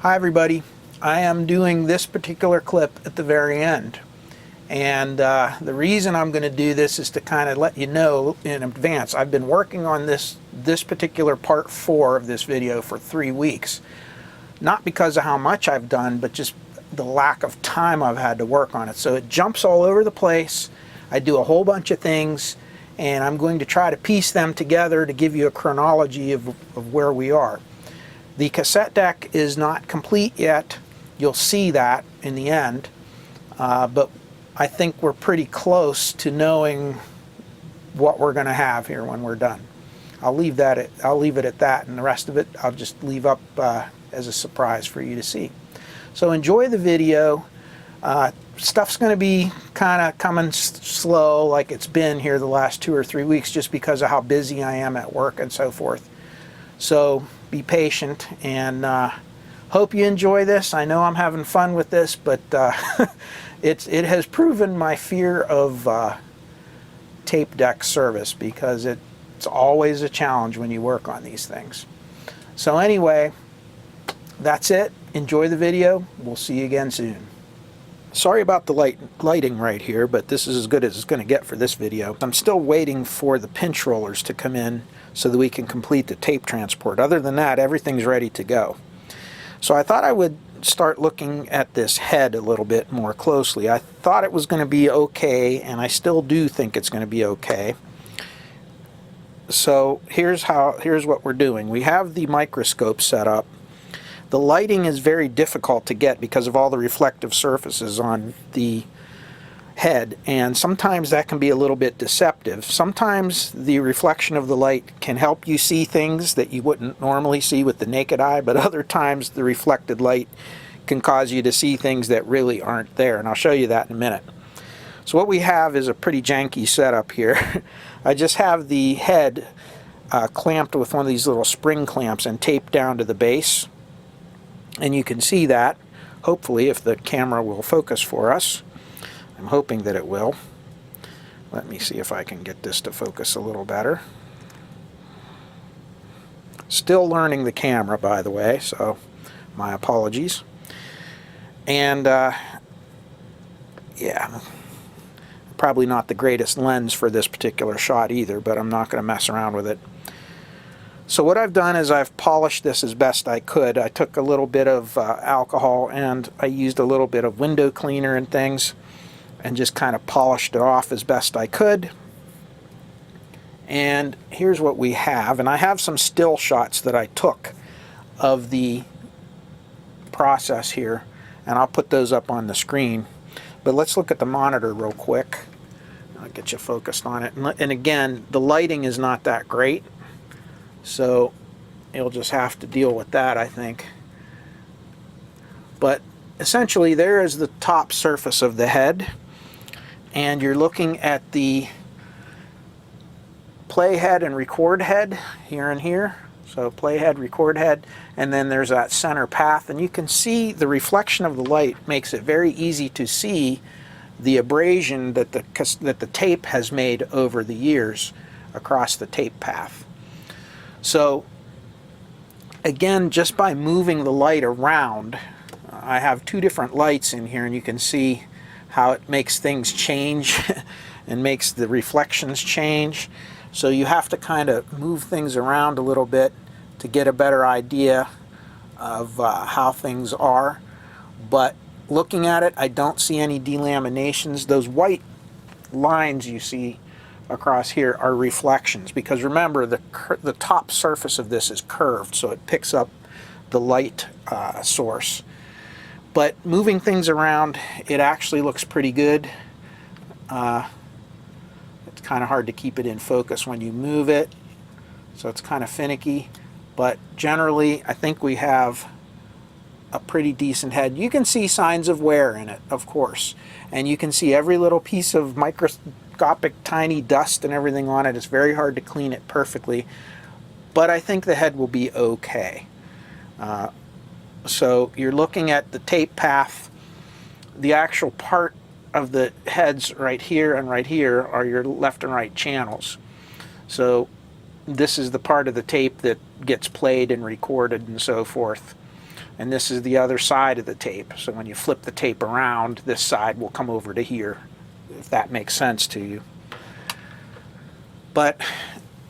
Hi everybody, I am doing this particular clip at the very end, and the reason I'm going to do this is to kind of let you know in advance. I've been working on this particular part 4 of this video for 3 weeks, not because of how much I've done, but just the lack of time I've had to work on it. So it jumps all over the place. I do a whole bunch of things, and I'm going to try to piece them together to give you a chronology of where we are. The cassette deck is not complete yet. You'll see that in the end, but I think we're pretty close to knowing what we're going to have here when we're done. I'll leave it at that, and the rest of it I'll just leave up as a surprise for you to see. So enjoy the video. Stuff's going to be kind of coming slow like it's been here the last 2 or 3 weeks, just because of how busy I am at work and so forth. So be patient, and hope you enjoy this. I know I'm having fun with this, but it has proven my fear of tape deck service, because it's always a challenge when you work on these things. So anyway, that's it. Enjoy the video. We'll see you again soon. Sorry about the lighting right here, but this is as good as it's going to get for this video. I'm still waiting for the pinch rollers to come in so that we can complete the tape transport. Other than that, everything's ready to go. So I thought I would start looking at this head a little bit more closely. I thought it was going to be okay, and I still do think it's going to be okay. So here's what we're doing. We have the microscope set up. The lighting is very difficult to get because of all the reflective surfaces on the head, and sometimes that can be a little bit deceptive. Sometimes the reflection of the light can help you see things that you wouldn't normally see with the naked eye, but other times the reflected light can cause you to see things that really aren't there, and I'll show you that in a minute. So what we have is a pretty janky setup here. I just have the head clamped with one of these little spring clamps and taped down to the base. And you can see that, hopefully, if the camera will focus for us. I'm hoping that it will. Let me see if I can get this to focus a little better. Still learning the camera, by the way, so my apologies. And, yeah, probably not the greatest lens for this particular shot either, but I'm not going to mess around with it. So what I've done is I've polished this as best I could. I took a little bit of alcohol, and I used a little bit of window cleaner and things, and just kind of polished it off as best I could. And here's what we have. And I have some still shots that I took of the process here, and I'll put those up on the screen. But let's look at the monitor real quick. I'll get you focused on it. And again, the lighting is not that great, so you'll just have to deal with that, I think. But essentially, there is the top surface of the head, and you're looking at the play head and record head here and here. So play head, record head, and then there's that center path, and you can see the reflection of the light makes it very easy to see the abrasion that the tape has made over the years across the tape path. So again, just by moving the light around, I have 2 different lights in here, and you can see how it makes things change and makes the reflections change. So you have to kind of move things around a little bit to get a better idea of how things are. But looking at it, I don't see any delaminations. Those white lines you see across here are reflections, because remember, the top surface of this is curved, so it picks up the light source. But moving things around, it actually looks pretty good. It's kind of hard to keep it in focus when you move it, so it's kind of finicky. But generally, I think we have a pretty decent head. You can see signs of wear in it, of course, and you can see every little piece of microscopic tiny dust and everything on it. It's very hard to clean it perfectly, but I think the head will be okay. So you're looking at the tape path. The actual part of the heads right here and right here are your left and right channels. So this is the part of the tape that gets played and recorded and so forth. and this is the other side of the tape. So when you flip the tape around, this side will come over to here, if that makes sense to you. But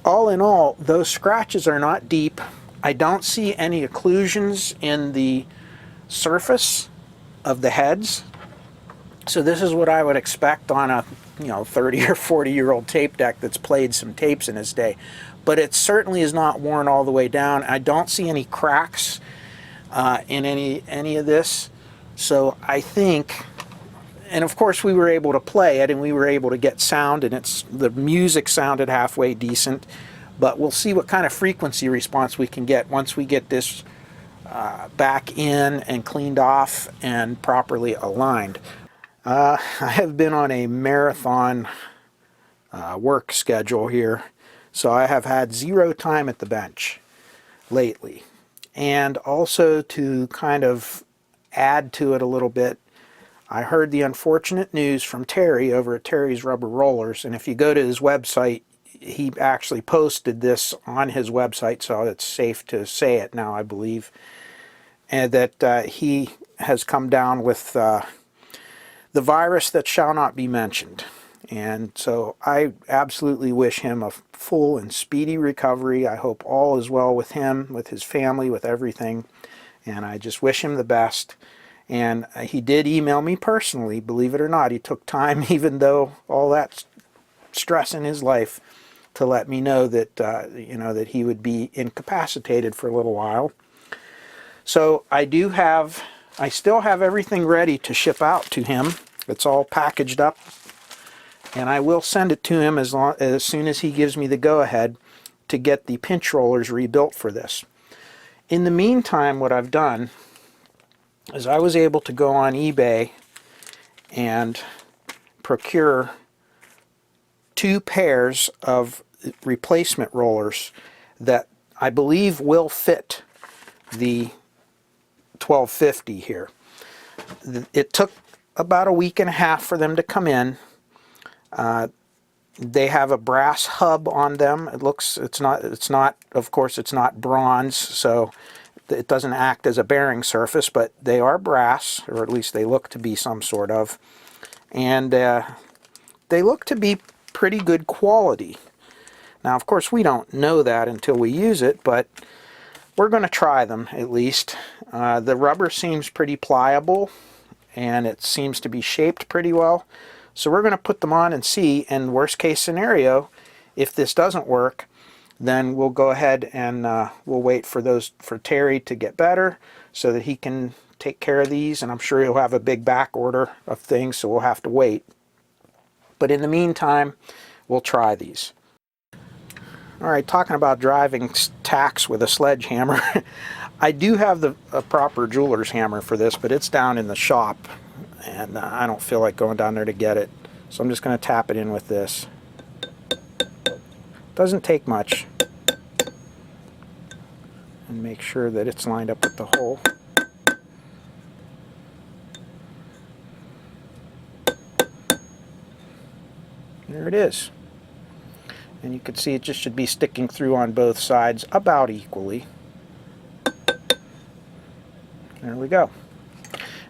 all in all, those scratches are not deep. I don't see any occlusions in the surface of the heads. So this is what I would expect on a 30 or 40-year-old tape deck that's played some tapes in his day. But it certainly is not worn all the way down. I don't see any cracks in any of this. So I think, and of course we were able to play it and we were able to get sound, and the music sounded halfway decent. But we'll see what kind of frequency response we can get once we get this back in and cleaned off and properly aligned. I have been on a marathon work schedule here, so I have had zero time at the bench lately. And also, to kind of add to it a little bit, I heard the unfortunate news from Terry over at Terry's Rubber Rollers, and if you go to his website, he actually posted this on his website, so it's safe to say it now, I believe, and that he has come down with the virus that shall not be mentioned. And so I absolutely wish him a full and speedy recovery. I hope all is well with him, with his family, with everything, and I just wish him the best. And he did email me personally, believe it or not. He took time, even though all that stress in his life, to let me know that that he would be incapacitated for a little while. So I still have everything ready to ship out to him. It's all packaged up, and I will send it to him as soon as he gives me the go-ahead to get the pinch rollers rebuilt for this. In the meantime, what I've done is I was able to go on eBay and procure 2 pairs of replacement rollers that I believe will fit the 1250 here. It took about a week and a half for them to come in. They have a brass hub on them. It's not of course it's not bronze, so it doesn't act as a bearing surface, but they are brass, or at least they look to be some sort of, and they look to be pretty good quality. Now, of course, we don't know that until we use it, but we're going to try them at least. The rubber seems pretty pliable, and it seems to be shaped pretty well. So we're going to put them on and see, and worst case scenario, if this doesn't work, then we'll go ahead and we'll wait for Terry to get better so that he can take care of these, and I'm sure he'll have a big back order of things, so we'll have to wait. But in the meantime, we'll try these. Alright, talking about driving tacks with a sledgehammer, I do have a proper jeweler's hammer for this, but it's down in the shop, and I don't feel like going down there to get it. So I'm just going to tap it in with this. Doesn't take much. And make sure that it's lined up with the hole. There it is. And you can see it just should be sticking through on both sides about equally. There we go.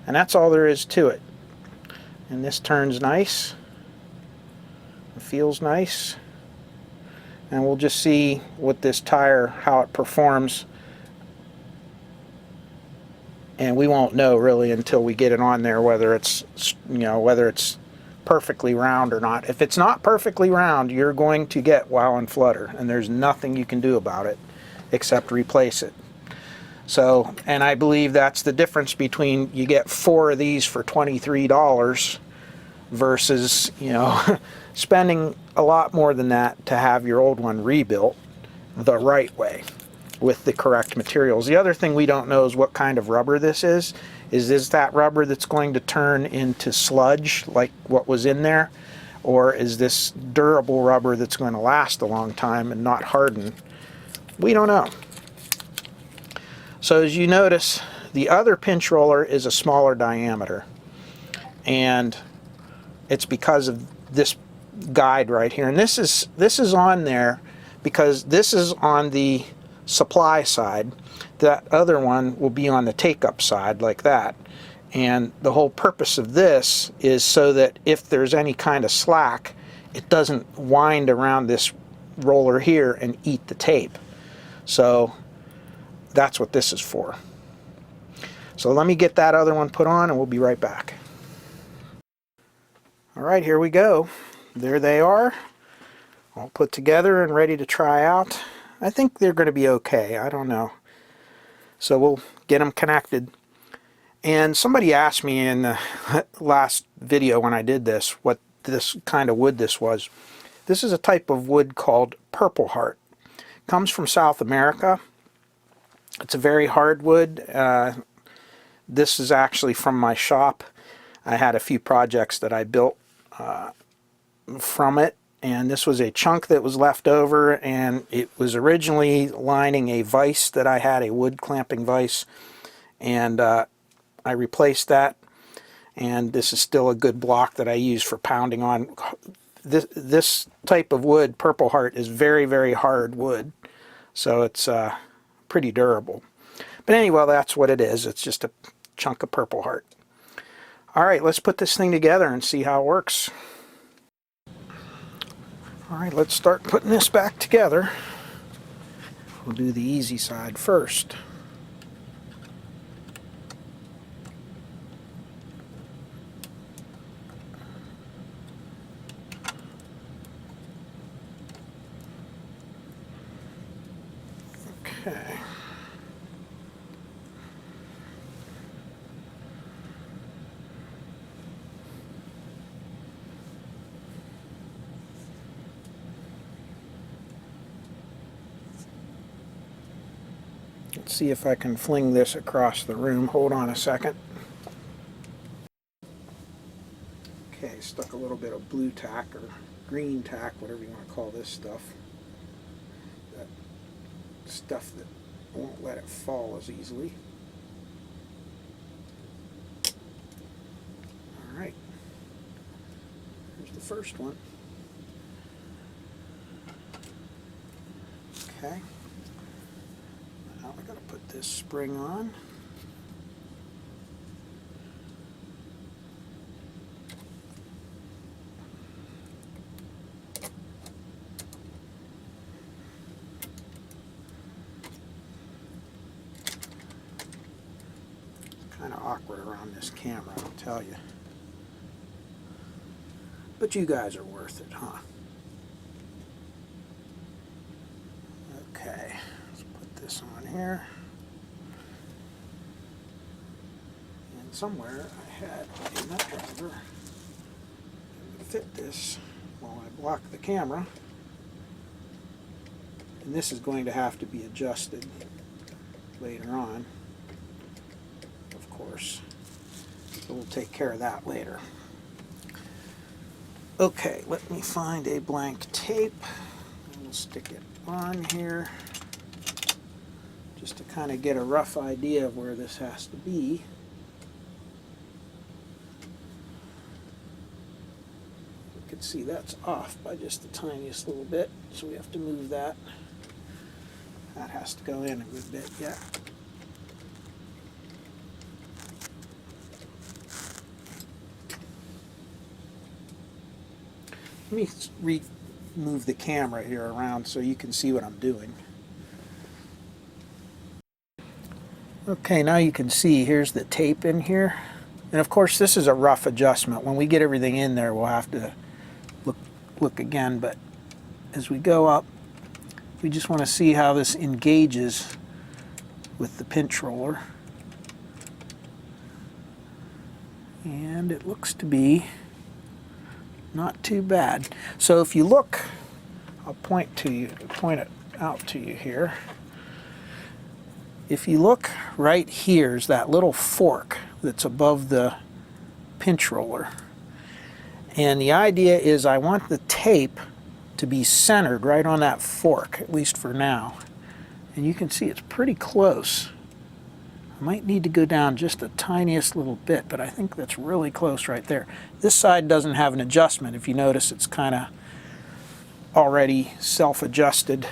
And that's all there is to it. And this turns nice. It feels nice. And we'll just see with this tire how it performs. And we won't know really until we get it on there whether it's perfectly round or not. If it's not perfectly round, you're going to get wow and flutter, and there's nothing you can do about it except replace it. So, and I believe that's the difference between you get 4 of these for $23 versus, spending a lot more than that to have your old one rebuilt the right way with the correct materials. The other thing we don't know is what kind of rubber this is. Is this that rubber that's going to turn into sludge like what was in there? Or is this durable rubber that's going to last a long time and not harden? We don't know. So as you notice, the other pinch roller is a smaller diameter. And it's because of this guide right here. And this is on there because this is on the supply side. That other one will be on the take-up side, like that. And the whole purpose of this is so that if there's any kind of slack, it doesn't wind around this roller here and eat the tape. So that's what this is for. So let me get that other one put on and we'll be right back. Alright, here we go. There they are, all put together and ready to try out. I think they're going to be okay, I don't know. So we'll get them connected. And somebody asked me in the last video when I did this what this kind of wood this was. This is a type of wood called Purple Heart. Comes from South America. It's a very hard wood. This is actually from my shop. I had a few projects that I built from it, and this was a chunk that was left over, and it was originally lining a vise that I had, a wood clamping vise, and I replaced that, and this is still a good block that I use for pounding on. This type of wood, Purple Heart, is very, very hard wood, so it's pretty durable. But anyway, that's what it is. It's just a chunk of Purple Heart. Alright, let's put this thing together and see how it works. Alright, let's start putting this back together. We'll do the easy side first. Okay. Let's see if I can fling this across the room. Hold on a second. Okay, stuck a little bit of blue tack or green tack, whatever you want to call this stuff. That stuff that won't let it fall as easily. Alright. Here's the first one. Okay. Now I gotta put this spring on. It's kind of awkward around this camera, I'll tell you. But you guys are worth it, huh? Okay. This on here, and somewhere I had a nut driver that would fit this while I block the camera, and this is going to have to be adjusted later on, of course, so we'll take care of that later. Okay, let me find a blank tape and we'll stick it on here, just to kind of get a rough idea of where this has to be. You can see that's off by just the tiniest little bit, so we have to move that. That has to go in a good bit yet. Let me move the camera here around so you can see what I'm doing. Okay, now you can see here's the tape in here, and of course this is a rough adjustment. When we get everything in there we'll have to look again, but as we go up we just want to see how this engages with the pinch roller, and it looks to be not too bad. So if you look, I'll point it out to you here. If you look right here is that little fork that's above the pinch roller. And the idea is I want the tape to be centered right on that fork, at least for now. And you can see it's pretty close. I might need to go down just the tiniest little bit, but I think that's really close right there. This side doesn't have an adjustment. If you notice, it's kind of already self-adjusted.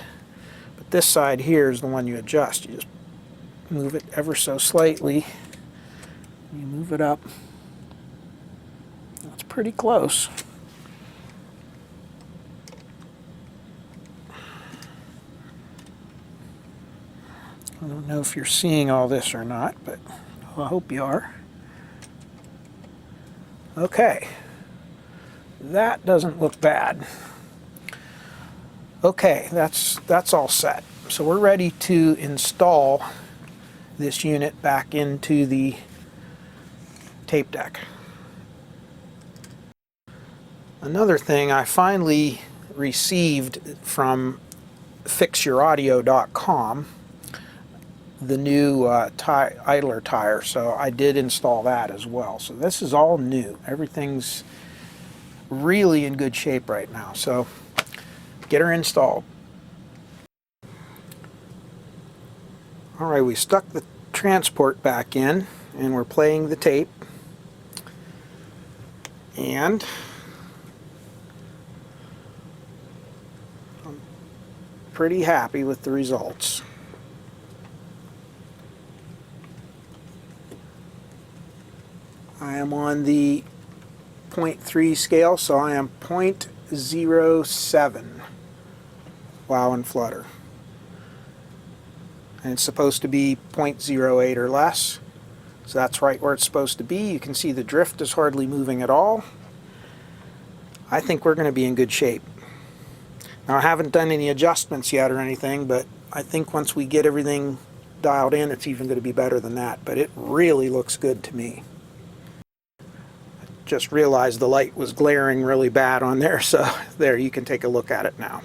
this side here is the one you adjust. You just move it ever so slightly. You move it up. That's pretty close. I don't know if you're seeing all this or not, but I hope you are. Okay, that doesn't look bad. Okay, that's all set. So we're ready to install this unit back into the tape deck. Another thing, I finally received from fixyouraudio.com the new idler tire, so I did install that as well. So this is all new. Everything's really in good shape right now, so get her installed. Alright, we stuck the transport back in and we're playing the tape, and I'm pretty happy with the results. I am on the 0.3 scale, so I am 0.07 wow and flutter. And it's supposed to be 0.08 or less, so that's right where it's supposed to be. You can see the drift is hardly moving at all. I think we're going to be in good shape. Now, I haven't done any adjustments yet or anything, but I think once we get everything dialed in, it's even going to be better than that. But it really looks good to me. Just realized the light was glaring really bad on there, so there, you can take a look at it now.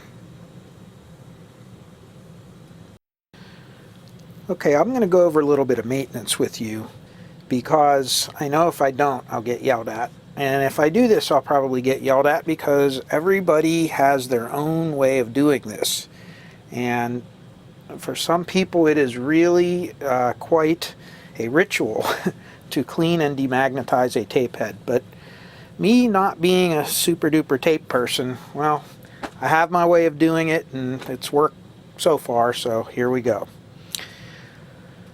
Okay, I'm going to go over a little bit of maintenance with you, because I know if I don't, I'll get yelled at. And if I do this, I'll probably get yelled at, because everybody has their own way of doing this. And for some people, it is really quite a ritual to clean and demagnetize a tape head. But me not being a super duper tape person, well, I have my way of doing it, and it's worked so far, so here we go.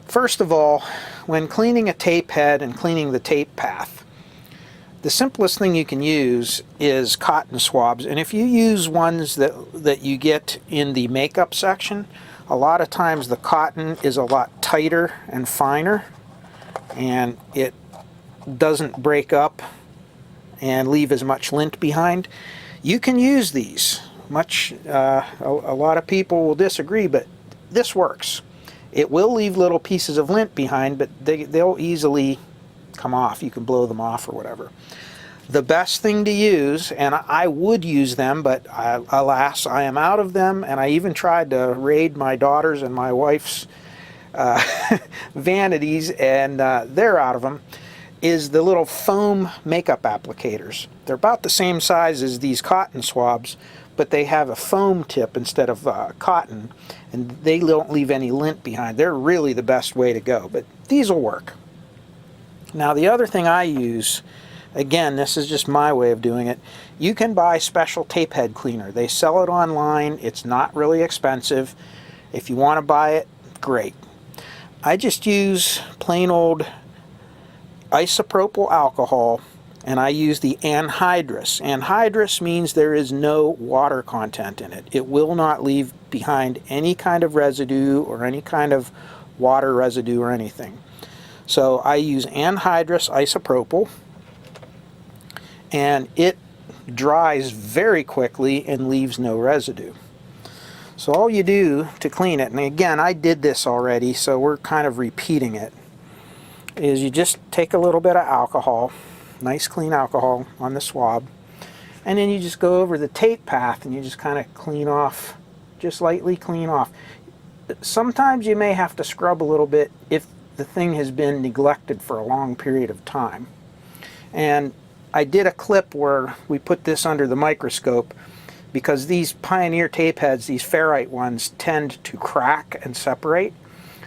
First of all, when cleaning a tape head and cleaning the tape path, the simplest thing you can use is cotton swabs. And if you use ones that you get in the makeup section, a lot of times the cotton is a lot tighter and finer, and it doesn't break up and leave as much lint behind. You can use these. A lot of people will disagree, but this works. It will leave little pieces of lint behind, but they'll easily come off. You can blow them off or whatever. The best thing to use, and I would use them, but alas, I am out of them, and I even tried to raid my daughter's and my wife's vanities, and they're out of them, is the little foam makeup applicators. They're about the same size as these cotton swabs, but they have a foam tip instead of cotton, and they don't leave any lint behind. They're really the best way to go, but these will work. Now, the other thing I use, again, this is just my way of doing it, you can buy special tape head cleaner. They sell it online. It's not really expensive. If you want to buy it, great. I just use plain old isopropyl alcohol, and I use the anhydrous. Anhydrous means there is no water content in it. It will not leave behind any kind of residue or any kind of water residue or anything. So I use anhydrous isopropyl, and it dries very quickly and leaves no residue. So all you do to clean it, and again, I did this already, so we're kind of repeating it, is you just take a little bit of alcohol, nice clean alcohol on the swab, and then you just go over the tape path and you just kind of clean off, just lightly clean off. Sometimes you may have to scrub a little bit if the thing has been neglected for a long period of time. And I did a clip where we put this under the microscope, because these Pioneer tape heads, these ferrite ones, tend to crack and separate.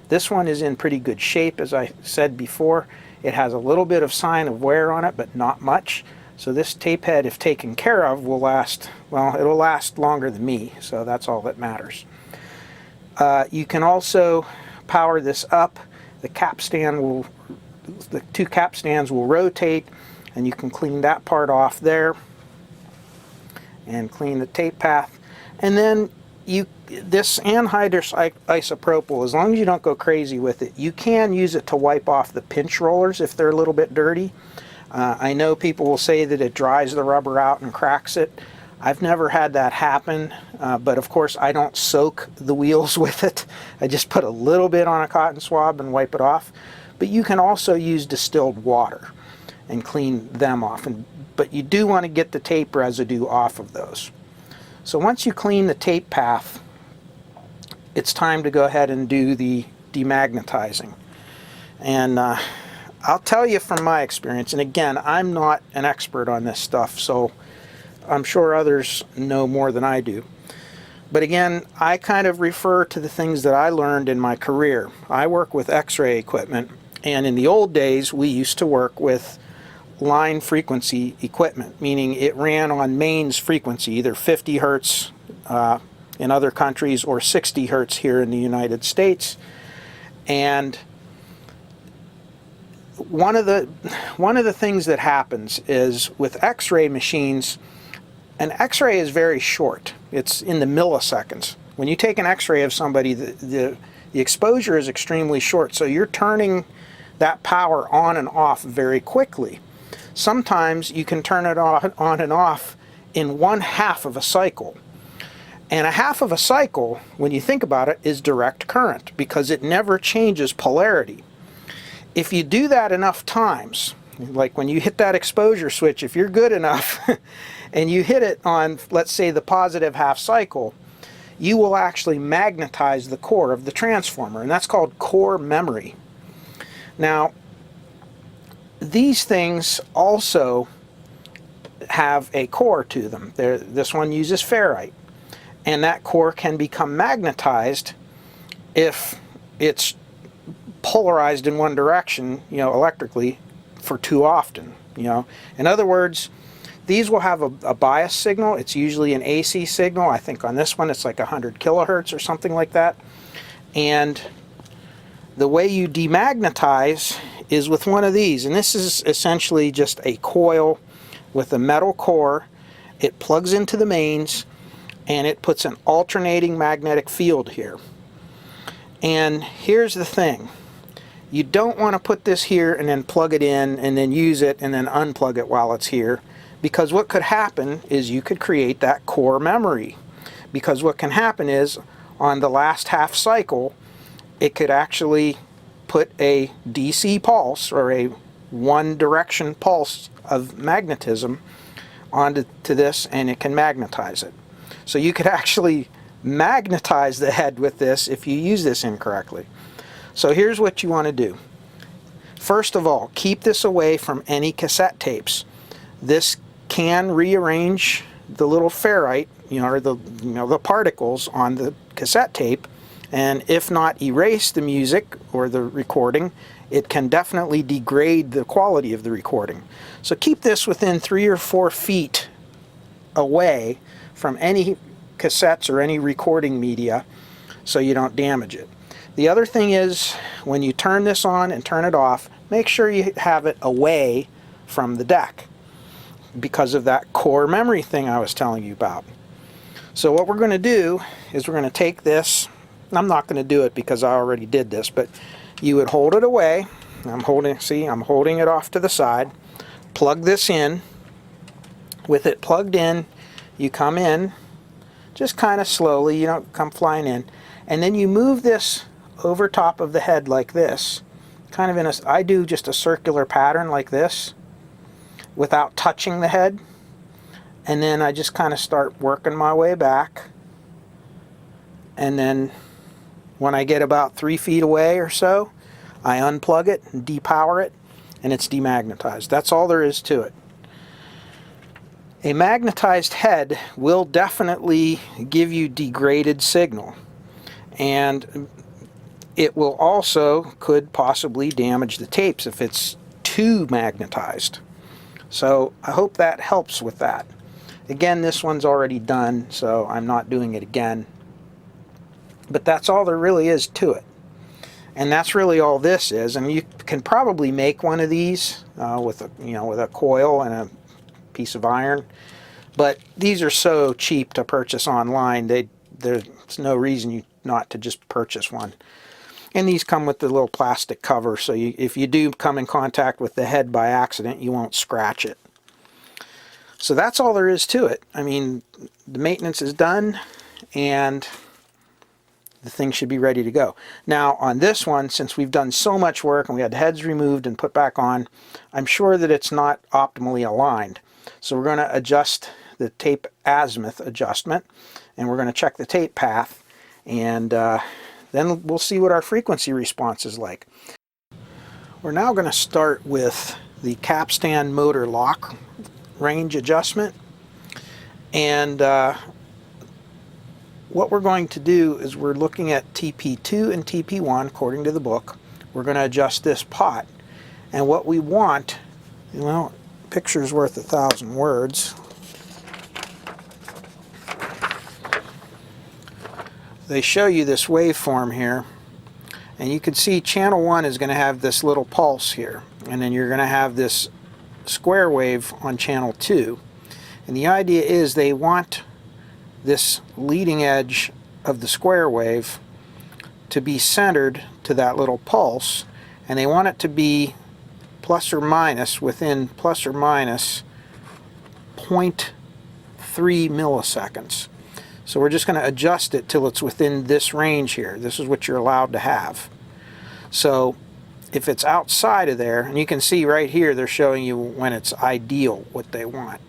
This one is in pretty good shape, as I said before. It has a little bit of sign of wear on it, but not much. So this tape head, if taken care of, will last, well, it'll last longer than me, so that's all that matters. You can also power this up. The two cap stands will rotate, and you can clean that part off there and clean the tape path. And then this anhydrous isopropyl, as long as you don't go crazy with it, you can use it to wipe off the pinch rollers if they're a little bit dirty. I know people will say that it dries the rubber out and cracks it. I've never had that happen, but of course I don't soak the wheels with it. I just put a little bit on a cotton swab and wipe it off. But you can also use distilled water and clean them off. But you do want to get the tape residue off of those. So once you clean the tape path, it's time to go ahead and do the demagnetizing. And I'll tell you from my experience, and again, I'm not an expert on this stuff, so I'm sure others know more than I do. But again, I kind of refer to the things that I learned in my career. I work with X-ray equipment, and in the old days, we used to work with line frequency equipment, meaning it ran on mains frequency, either 50 hertz in other countries or 60 hertz here in the United States. And one of the things that happens is with X-ray machines, an X-ray is very short. It's in the milliseconds. When you take an X-ray of somebody, the exposure is extremely short, so you're turning that power on and off very quickly. Sometimes you can turn it on and off in 1/2 of a cycle. And 1/2 of a cycle, when you think about it, is direct current because it never changes polarity. If you do that enough times, like when you hit that exposure switch, if you're good enough and you hit it on, let's say, the positive half cycle, you will actually magnetize the core of the transformer, and that's called core memory. Now, these things also have a core to them. This one uses ferrite, and that core can become magnetized if it's polarized in one direction, electrically, for too often. In other words, these will have a bias signal. It's usually an AC signal. I think on this one it's like 100 kilohertz or something like that. And the way you demagnetize is with one of these, and this is essentially just a coil with a metal core. It plugs into the mains and it puts an alternating magnetic field here. And here's the thing. You don't want to put this here and then plug it in and then use it and then unplug it while it's here, because what could happen is you could create that core memory. Because what can happen is on the last half cycle, it could actually put a DC pulse or a one direction pulse of magnetism onto this, and it can magnetize it. So you could actually magnetize the head with this if you use this incorrectly. So here's what you want to do. First of all, keep this away from any cassette tapes. This can rearrange the little ferrite, or the particles on the cassette tape, and if not erase the music or the recording, it can definitely degrade the quality of the recording. So keep this within 3 or 4 feet away from any cassettes or any recording media so you don't damage it. The other thing is, when you turn this on and turn it off, make sure you have it away from the deck because of that core memory thing I was telling you about. So what we're going to do is we're going to take this. I'm not going to do it because I already did this, but you would hold it away. I'm holding it off to the side. Plug this in. With it plugged in, you come in just kind of slowly, you don't come flying in, and then you move this over top of the head like this, kind of I do just a circular pattern like this without touching the head, and then I just kind of start working my way back, and then when I get about 3 feet away or so, I unplug it and depower it, and it's demagnetized. That's all there is to it. A magnetized head will definitely give you degraded signal, and it will also could possibly damage the tapes if it's too magnetized. So I hope that helps with that. Again, this one's already done, so I'm not doing it again. But that's all there really is to it. And that's really all this is. And you can probably make one of these with a coil and a piece of iron. But these are so cheap to purchase online. There's no reason not to just purchase one. And these come with the little plastic cover, so if you do come in contact with the head by accident, you won't scratch it. So that's all there is to it. I mean, the maintenance is done, and the thing should be ready to go. Now, on this one, since we've done so much work and we had the heads removed and put back on, I'm sure that it's not optimally aligned. So we're going to adjust the tape azimuth adjustment, and we're going to check the tape path, and then we'll see what our frequency response is like. We're now going to start with the capstan motor lock range adjustment, and what we're going to do is we're looking at TP2 and TP1 according to the book. We're going to adjust this pot, and what we want, picture's worth 1,000 words. They show you this waveform here, and you can see channel 1 is going to have this little pulse here, and then you're going to have this square wave on channel 2. And the idea is they want this leading edge of the square wave to be centered to that little pulse, and they want it to be plus or minus within plus or minus 0.3 milliseconds. So we're just going to adjust it till it's within this range here. This is what you're allowed to have. So if it's outside of there, and you can see right here they're showing you when it's ideal what they want.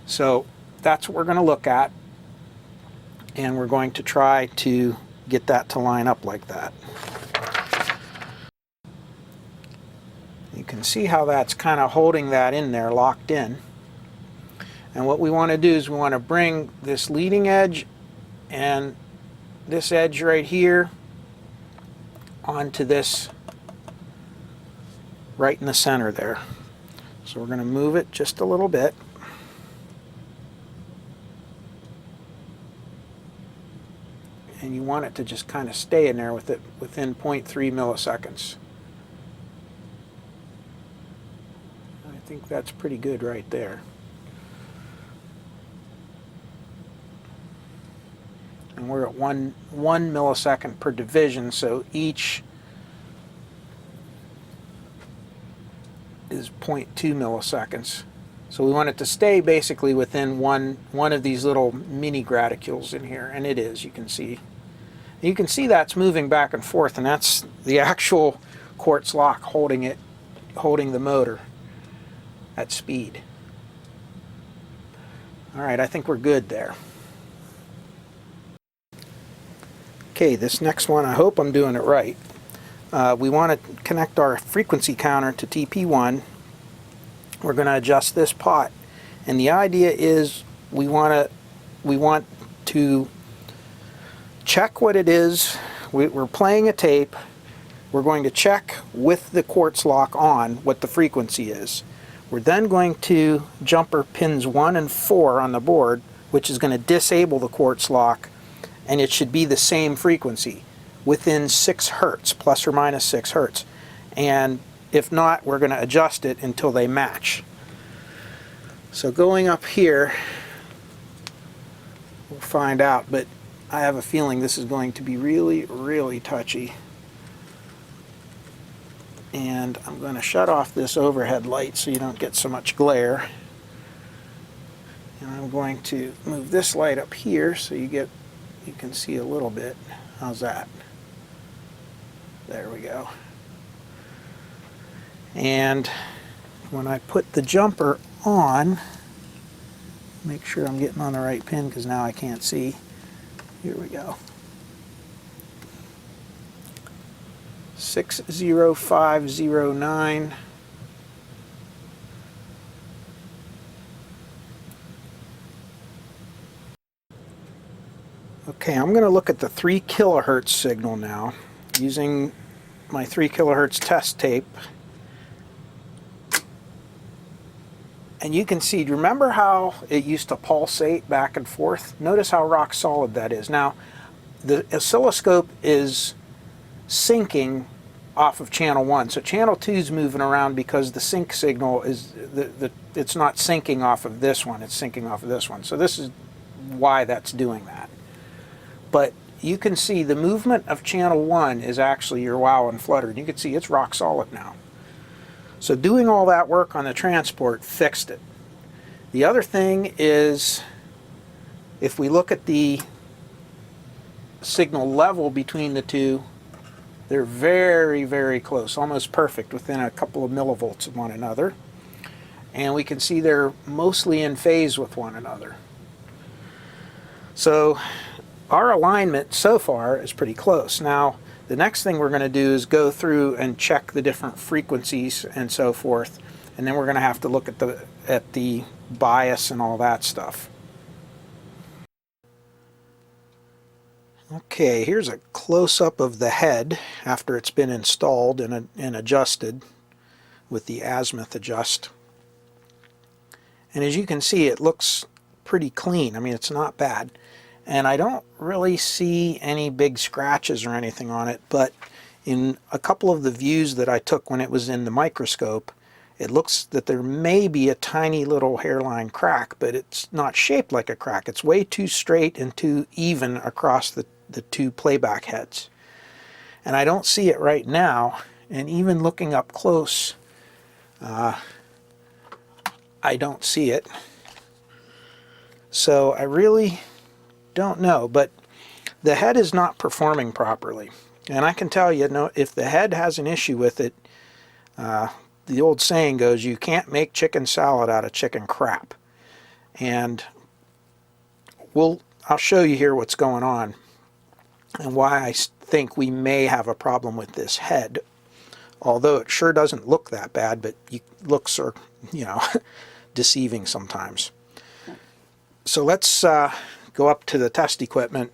So that's what we're going to look at, and we're going to try to get that to line up like that. You can see how that's kind of holding that in there, locked in. And what we want to do is we want to bring this leading edge and this edge right here onto this right in the center there. So we're going to move it just a little bit. And you want it to just kind of stay in there with it within 0.3 milliseconds. I think that's pretty good right there. And we're at one millisecond per division, so each is 0.2 milliseconds. So we want it to stay basically within one of these little mini graticules in here, and it is, you can see. You can see that's moving back and forth, and that's the actual quartz lock holding the motor at speed. All right, I think we're good there. Okay, this next one, I hope I'm doing it right. We want to connect our frequency counter to TP1. We're going to adjust this pot, and the idea is we want to check what it is. We're playing a tape. We're going to check with the quartz lock on what the frequency is. We're then going to jumper pins 1 and 4 on the board, which is going to disable the quartz lock, and it should be the same frequency within 6 hertz, plus or minus 6 hertz. And if not, we're going to adjust it until they match. So going up here, we'll find out, but I have a feeling this is going to be really, really touchy. And I'm going to shut off this overhead light so you don't get so much glare. And I'm going to move this light up here so you can see a little bit. How's that? There we go. And when I put the jumper on, make sure I'm getting on the right pin because now I can't see. Here we go. 60509. Okay, I'm going to look at the 3 kilohertz signal now using my 3 kilohertz test tape. And you can see, remember how it used to pulsate back and forth? Notice how rock solid that is. Now, the oscilloscope is syncing off of channel 1. So channel 2 is moving around because the sync signal is, it's not syncing off of this one, it's syncing off of this one. So this is why that's doing that. But you can see the movement of channel 1 is actually your wow and flutter. And you can see it's rock solid now. So doing all that work on the transport fixed it. The other thing is, if we look at the signal level between the two, they're very, very close, almost perfect, within a couple of millivolts of one another. And we can see they're mostly in phase with one another. So our alignment so far is pretty close. Now, the next thing we're going to do is go through and check the different frequencies and so forth. And then we're going to have to look at the bias and all that stuff. Okay, here's a close-up of the head after it's been installed and adjusted with the azimuth adjust. And as you can see, it looks pretty clean. I mean, it's not bad. And I don't really see any big scratches or anything on it, but in a couple of the views that I took when it was in the microscope, it looks that there may be a tiny little hairline crack, but it's not shaped like a crack. It's way too straight and too even across the two playback heads. And I don't see it right now, and even looking up close, I don't see it. So I really don't know, but the head is not performing properly. And I can tell you, if the head has an issue with it, the old saying goes, you can't make chicken salad out of chicken crap. And I'll show you here what's going on and why I think we may have a problem with this head. Although it sure doesn't look that bad, but looks are, deceiving sometimes. So let's go up to the test equipment,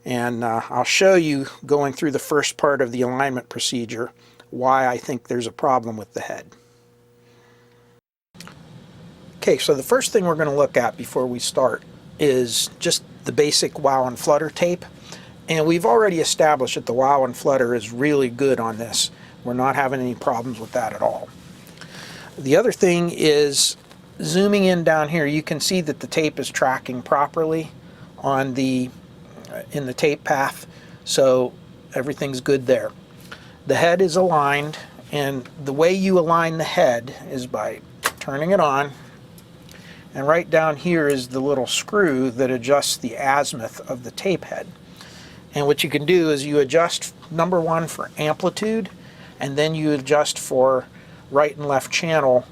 and I'll show you, going through the first part of the alignment procedure, why I think there's a problem with the head. Okay, so the first thing we're going to look at before we start is just the basic wow and flutter tape. And we've already established that the wow and flutter is really good on this. We're not having any problems with that at all. The other thing is, zooming in down here, you can see that the tape is tracking properly on in the tape path, so everything's good there. The head is aligned, and the way you align the head is by turning it on, and right down here is the little screw that adjusts the azimuth of the tape head. And what you can do is you adjust, number one, for amplitude, and then you adjust for right and left channel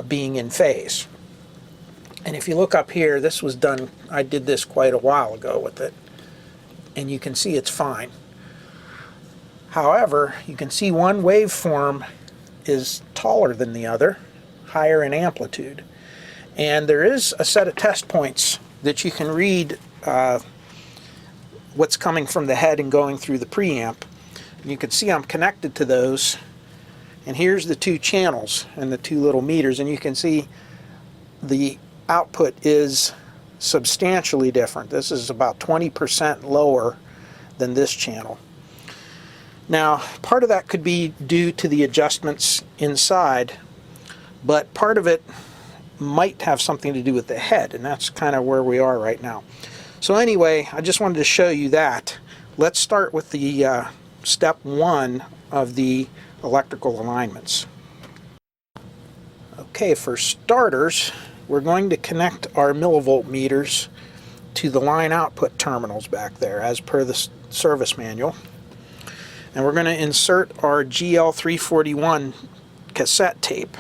being in phase. And if you look up here, this was done, I did this quite a while ago with it, and you can see it's fine. However, you can see one waveform is taller than the other, higher in amplitude. And there is a set of test points that you can read what's coming from the head and going through the preamp. And you can see I'm connected to those. And here's the two channels and the two little meters, and you can see the output is substantially different. This is about 20% lower than this channel. Now, part of that could be due to the adjustments inside, but part of it might have something to do with the head, and that's kind of where we are right now. So anyway, I just wanted to show you that. Let's start with the step one of the electrical alignments. Okay, for starters, we're going to connect our millivolt meters to the line output terminals back there as per the service manual. And we're going to insert our GL341 cassette tape.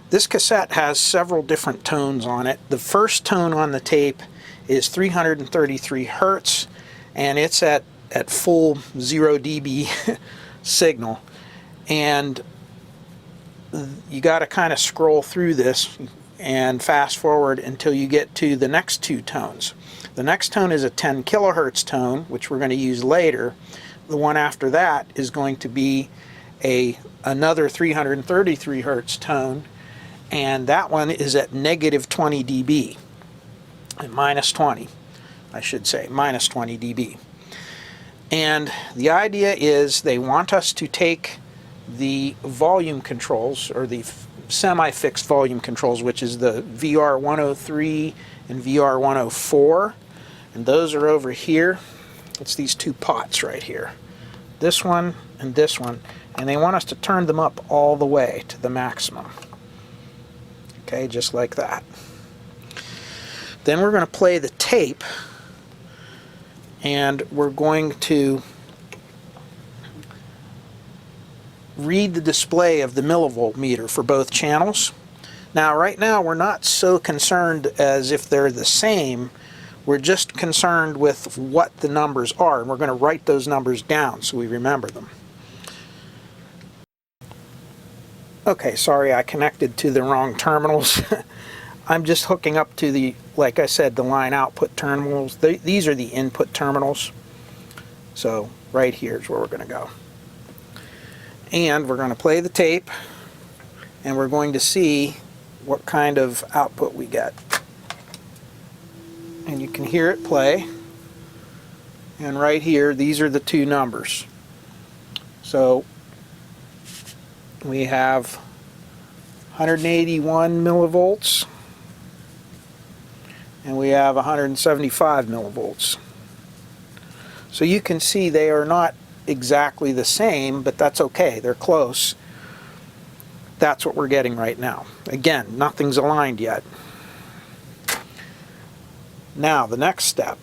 This cassette has several different tones on it. The first tone on the tape is 333 Hertz, and it's at full 0 dB signal. And you got to kind of scroll through this and fast forward until you get to the next two tones. The next tone is a 10 kilohertz tone, which we're going to use later. The one after that is going to be another 333 hertz tone, and that one is at negative 20 dB, and minus 20, I should say, minus 20 dB. And the idea is they want us to take the volume controls, or the semi-fixed volume controls, which is the VR103 and VR104, and those are over here. It's these two pots right here, this one and this one, and they want us to turn them up all the way to the maximum. Okay, just like that. Then we're going to play the tape, and we're going to read the display of the millivolt meter for both channels. Now, right now, we're not so concerned as if they're the same. We're just concerned with what the numbers are, and we're going to write those numbers down so we remember them. Okay, sorry, I connected to the wrong terminals. I'm just hooking up to the, like I said, the line output terminals. These are the input terminals. So right here is where we're going to go. And we're going to play the tape, and we're going to see what kind of output we get. And you can hear it play. And right here, these are the two numbers. So we have 181 millivolts, and we have 175 millivolts. So you can see they are not exactly the same, but that's okay, they're close. That's what we're getting right now. Again, nothing's aligned yet. Now the next step.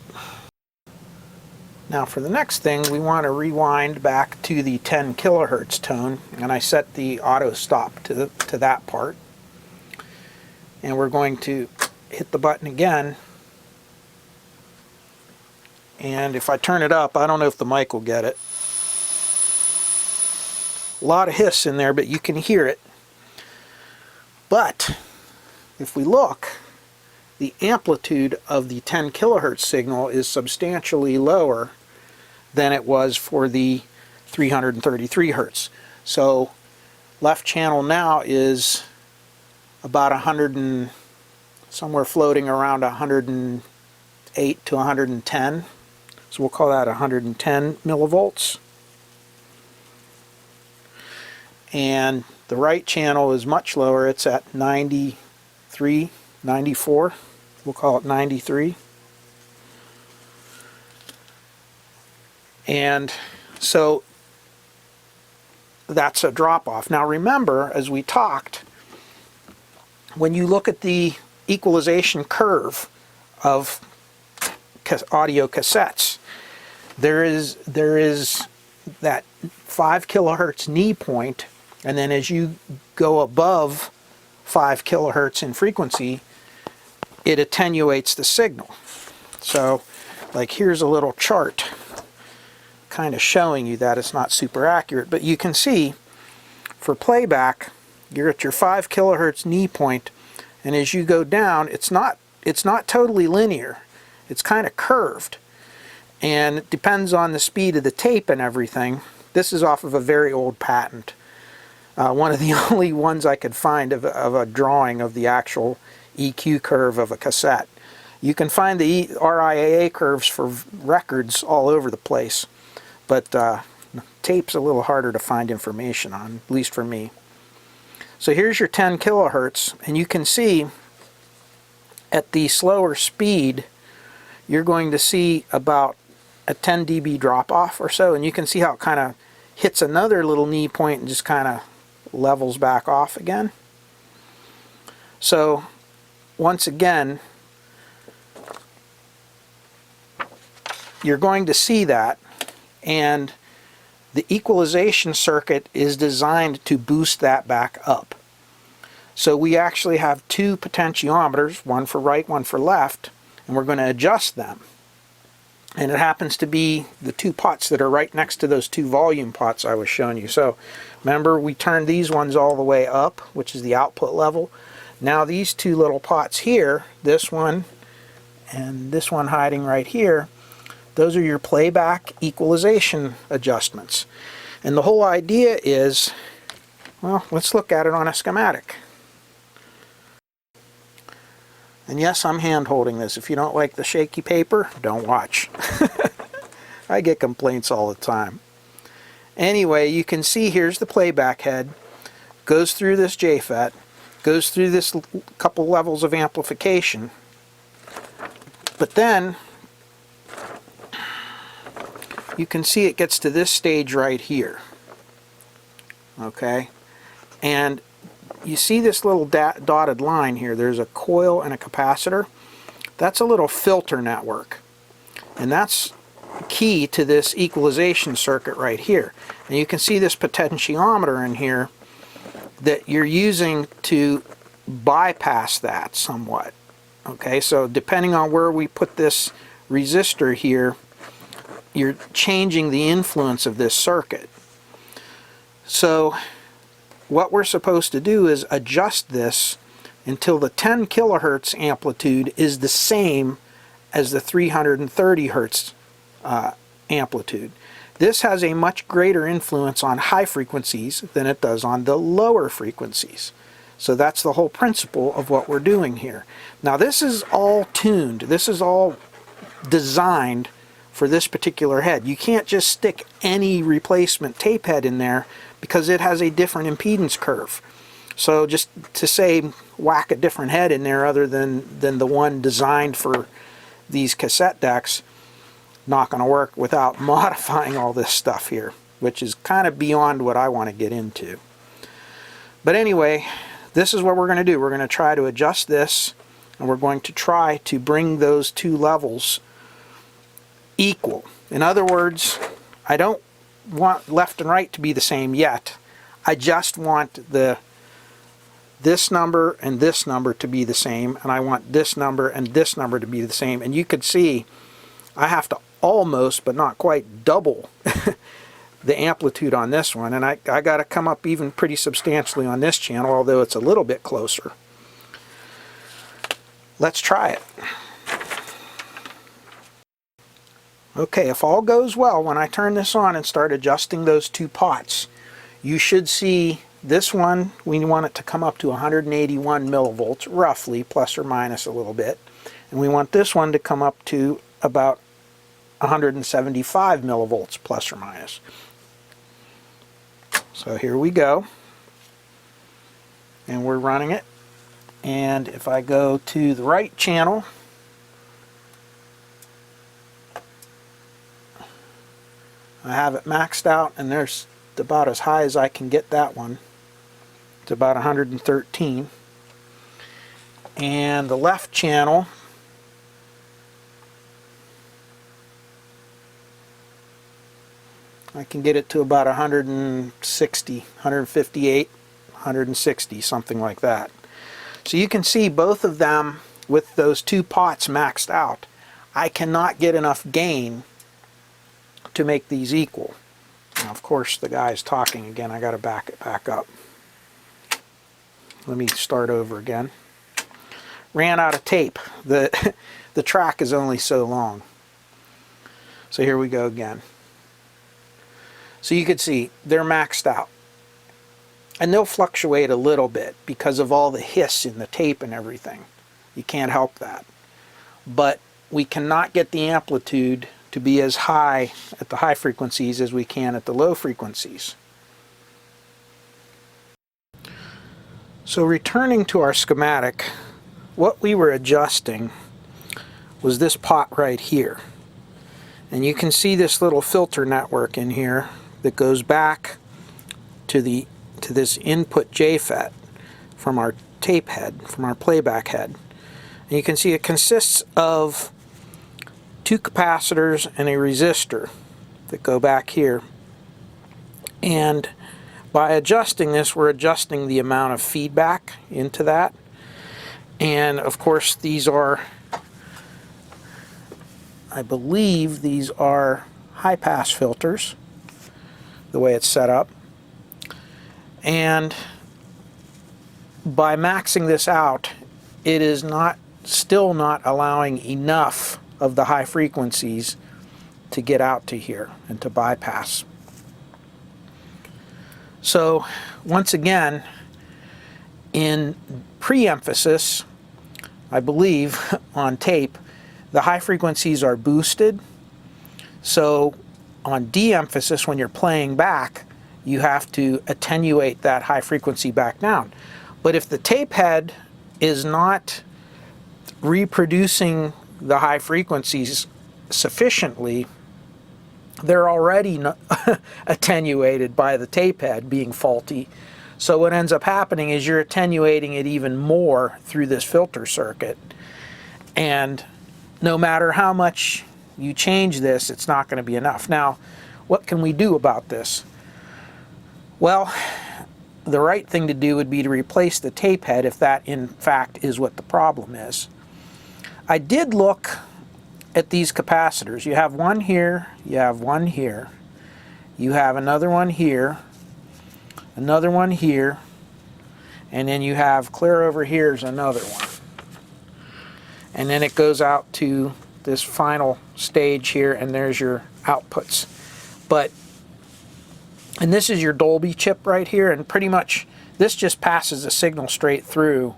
Now for the next thing, we want to rewind back to the 10 kilohertz tone, and I set the auto stop to that part. And we're going to hit the button again, and if I turn it up, I don't know if the mic will get it. A lot of hiss in there, but you can hear it. But if we look, the amplitude of the 10 kilohertz signal is substantially lower than it was for the 333 hertz. So left channel now is about 100 and somewhere floating around 108 to 110. So we'll call that 110 millivolts. And the right channel is much lower. It's at 93, 94. We'll call it 93. And so that's a drop off. Now remember, as we talked, when you look at the equalization curve of audio cassettes, there is that 5 kilohertz knee point, and then as you go above 5 kilohertz in frequency, it attenuates the signal. So like here's a little chart kind of showing you that. It's not super accurate, but you can see for playback you're at your 5 kilohertz knee point, and as you go down, it's not totally linear. It's kind of curved, and it depends on the speed of the tape and everything. This is off of a very old patent. One of the only ones I could find of a drawing of the actual EQ curve of a cassette. You can find the RIAA curves for records all over the place, but tape's a little harder to find information on, at least for me. So here's your 10 kilohertz, and you can see at the slower speed you're going to see about a 10 dB drop off or so, and you can see how it kind of hits another little knee point and just kind of levels back off again. So once again, you're going to see that, and the equalization circuit is designed to boost that back up. So we actually have two potentiometers, one for right, one for left, and we're going to adjust them. And it happens to be the two pots that are right next to those two volume pots I was showing you. So remember, we turned these ones all the way up, which is the output level. Now these two little pots here, this one and this one hiding right here, those are your playback equalization adjustments. And the whole idea is, well, let's look at it on a schematic. And yes, I'm hand holding this. If you don't like the shaky paper, don't watch. I get complaints all the time. Anyway, you can see here's the playback head, goes through this JFET, goes through this couple levels of amplification, but then you can see it gets to this stage right here. Okay, and you see this little dotted line here. There's a coil and a capacitor. That's a little filter network, and that's key to this equalization circuit right here. And you can see this potentiometer in here that you're using to bypass that somewhat. Okay, so depending on where we put this resistor here, you're changing the influence of this circuit. So what we're supposed to do is adjust this until the 10 kilohertz amplitude is the same as the 330 hertz amplitude. This has a much greater influence on high frequencies than it does on the lower frequencies. So that's the whole principle of what we're doing here. Now this is all tuned. This is all designed for this particular head. You can't just stick any replacement tape head in there because it has a different impedance curve. So just to say whack a different head in there other than the one designed for these cassette decks, not going to work without modifying all this stuff here, which is kind of beyond what I want to get into. But anyway, this is what we're going to do. We're going to try to adjust this, and we're going to try to bring those two levels equal. In other words, I don't want left and right to be the same yet. I just want this number and this number to be the same, and I want this number and this number to be the same. And you could see I have to almost, but not quite, double the amplitude on this one, and I got to come up even pretty substantially on this channel, although it's a little bit closer. Let's try it. Okay, if all goes well, when I turn this on and start adjusting those two pots, you should see this one, we want it to come up to 181 millivolts, roughly, plus or minus a little bit. And we want this one to come up to about 175 millivolts, plus or minus. So here we go. And we're running it. And if I go to the right channel, I have it maxed out, and there's about as high as I can get that one. It's about 113. And the left channel, I can get it to about 160, 158, 160, something like that. So you can see both of them with those two pots maxed out. I cannot get enough gain to make these equal. Now, of course, the guy's talking again. I got to back it back up. Let me start over again. Ran out of tape. The track is only so long. So here we go again. So you can see they're maxed out. And they'll fluctuate a little bit because of all the hiss in the tape and everything. You can't help that. But we cannot get the amplitude to be as high at the high frequencies as we can at the low frequencies. So returning to our schematic, what we were adjusting was this pot right here. And you can see this little filter network in here that goes back to this input JFET from our tape head, from our playback head. And you can see it consists of two capacitors and a resistor that go back here. And by adjusting this, we're adjusting the amount of feedback into that. And of course, these are, I believe these are high-pass filters, the way it's set up. And by maxing this out, it is still not allowing enough of the high frequencies to get out to here and to bypass. So once again, in pre-emphasis, I believe on tape, the high frequencies are boosted. So on de-emphasis, when you're playing back, you have to attenuate that high frequency back down. But if the tape head is not reproducing the high frequencies sufficiently, they're already attenuated by the tape head being faulty. So what ends up happening is you're attenuating it even more through this filter circuit. And no matter how much you change this, it's not going to be enough. Now, what can we do about this? Well, the right thing to do would be to replace the tape head if that in fact is what the problem is. I did look at these capacitors. You have one here, you have one here, you have another one here, another one here, and then you have clear over here is another one. And then it goes out to this final stage here, and there's your outputs. And this is your Dolby chip right here, and pretty much this just passes the signal straight through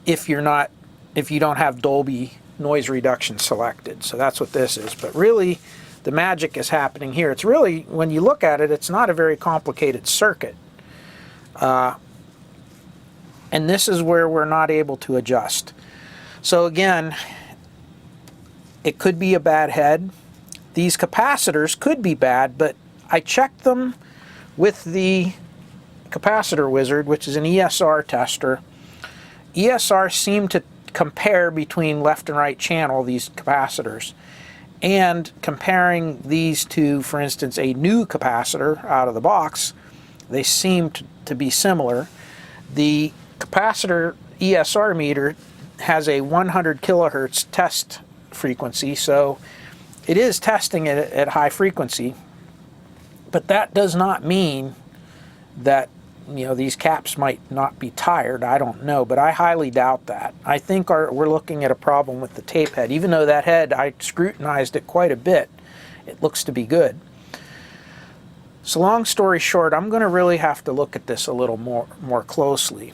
if you don't have Dolby noise reduction selected. So that's what this is. But really, the magic is happening here. It's really, when you look at it, it's not a very complicated circuit. And this is where we're not able to adjust. So again, it could be a bad head. These capacitors could be bad, but I checked them with the capacitor wizard, which is an ESR tester. ESR seemed to compare between left and right channel, these capacitors, and comparing these to, for instance, a new capacitor out of the box, they seemed to be similar. The capacitor ESR meter has a 100 kilohertz test frequency, so it is testing it at high frequency. But that does not mean that, you know, these caps might not be tired. I don't know, but I highly doubt that. I think we're looking at a problem with the tape head. Even though that head, I scrutinized it quite a bit, it looks to be good. So long story short, I'm going to really have to look at this a little more closely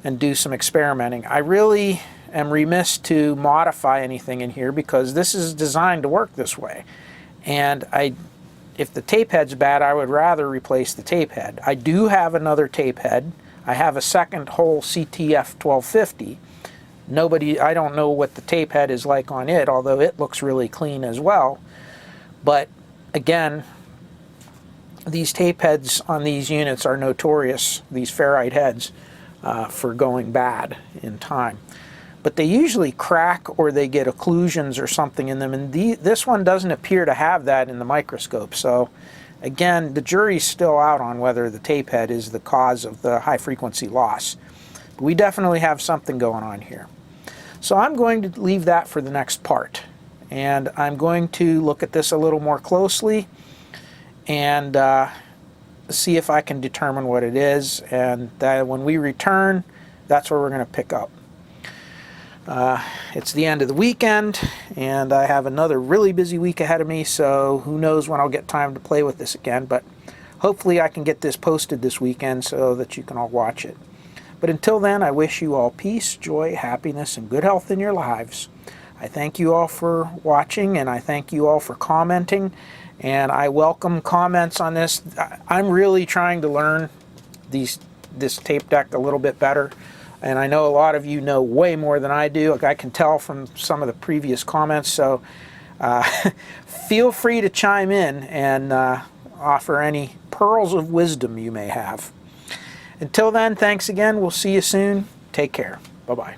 and do some experimenting. I really am remiss to modify anything in here because this is designed to work this way. And if the tape head's bad, I would rather replace the tape head. I do have another tape head. I have a second whole CT-F1250. I don't know what the tape head is like on it, although it looks really clean as well. But again, these tape heads on these units are notorious, these ferrite heads, for going bad in time. But they usually crack or they get occlusions or something in them, and this one doesn't appear to have that in the microscope. So again, the jury's still out on whether the tape head is the cause of the high frequency loss. But we definitely have something going on here. So I'm going to leave that for the next part, and I'm going to look at this a little more closely and see if I can determine what it is, and that when we return, that's where we're going to pick up. It's the end of the weekend, and I have another really busy week ahead of me, so who knows when I'll get time to play with this again, but hopefully I can get this posted this weekend so that you can all watch it. But until then, I wish you all peace, joy, happiness, and good health in your lives. I thank you all for watching, and I thank you all for commenting, and I welcome comments on this. I'm really trying to learn this tape deck a little bit better. And I know a lot of you know way more than I do. Like I can tell from some of the previous comments. So feel free to chime in and offer any pearls of wisdom you may have. Until then, thanks again. We'll see you soon. Take care. Bye-bye.